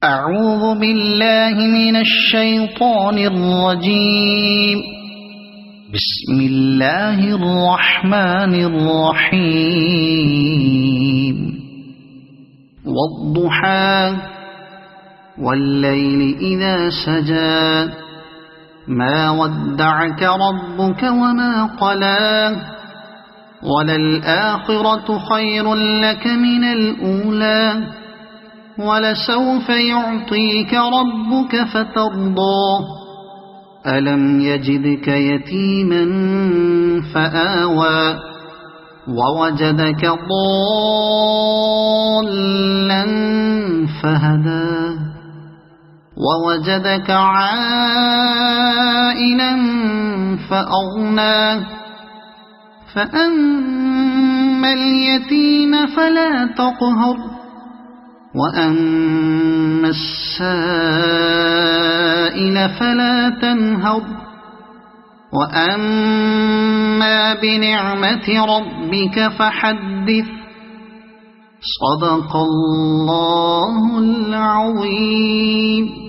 أعوذ بالله من الشيطان الرجيم بسم الله الرحمن الرحيم والضحى والليل إذا سجى ما ودعك ربك وما قلى وللآخرة خير لك من الأولى ولسوف يعطيك ربك فترضى ألم يجدك يتيما فآوى ووجدك ضالا فهدى ووجدك عائلا فأغنى فأما اليتيم فلا تقهر وأما السائل فلا تنهر وأما بنعمة ربك فحدث صدق الله العظيم.